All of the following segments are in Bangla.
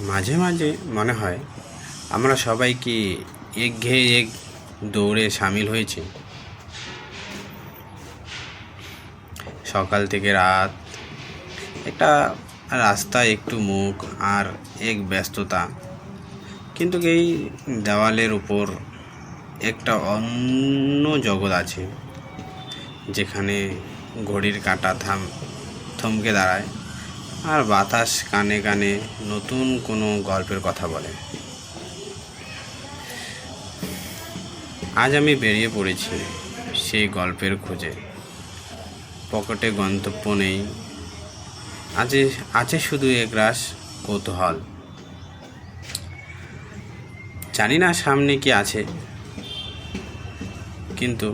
মাঝে মাঝে মনে হয় আমরা সবাই কি একঘেয়ে এক দৌড়ে সামিল হয়েছি। সকাল থেকে রাত, একটা রাস্তা, একটু মুখ আর এক ব্যস্ততা। কিন্তু এই দেওয়ালের উপর একটা অন্য জগৎ আছে, যেখানে ঘড়ির কাঁটা থমকে দাঁড়ায় আর বাতাস কানে কানে নতুন কোনো গল্পের কথা বলে। আজ আমি বেরিয়ে পড়েছি সেই গল্পের খোঁজে। পকেটে গন্তব্য নেই, আছে শুধু একরাশ কৌতূহল। জানি না সামনে কি আছে, কিন্তু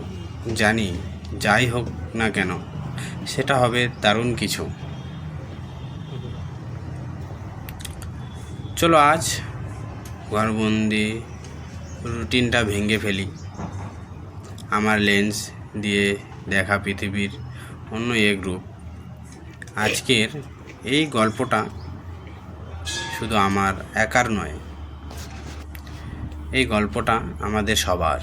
জানি যাই হোক না কেন সেটা হবে দারুণ কিছু। চলো আজ ঘরবন্দি রুটিনটা ভেঙে ফেলি, আমার লেন্স দিয়ে দেখা পৃথিবীর অন্য এক রূপ। আজকের এই গল্পটা শুধু আমার একার নয়, এই গল্পটা আমাদের সবার।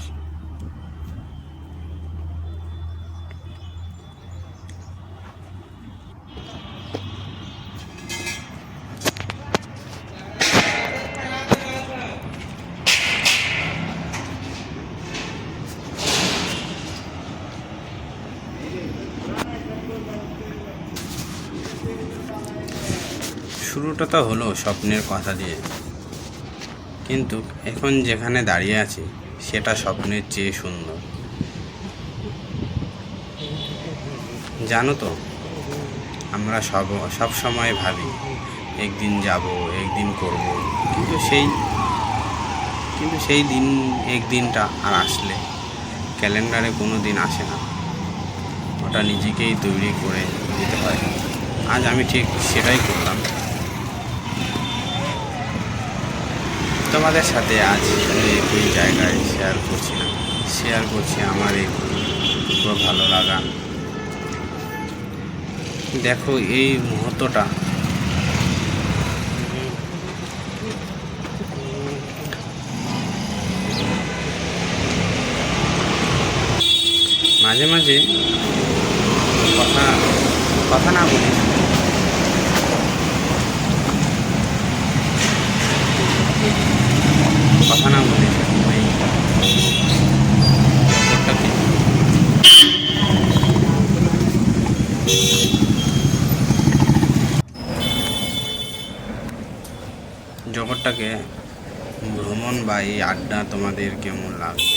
শুরুটা তো হলো স্বপ্নের কথা দিয়ে, কিন্তু এখন যেখানে দাঁড়িয়ে আছি সেটা স্বপ্নের চেয়ে সুন্দর। জানো তো, আমরা সব সময় ভাবি একদিন যাব, একদিন করব, কিন্তু সেই দিন, একদিনটা আর আসলে ক্যালেন্ডারে কোনো দিন আসে না। ওটা নিজেকেই তৈরি করে দিতে হয়। আজ আমি ঠিক সেটাই করলাম। তোমাদের সাথে আজ একই জায়গায় শেয়ার করছি আমার এই পুরো ভালো লাগা। দেখো এই মুহূর্তটা, মাঝে মাঝে কথা না বলি, ওই জগৎটাকে ভ্রমণ বা এই আড্ডা তোমাদের কেমন লাগবে?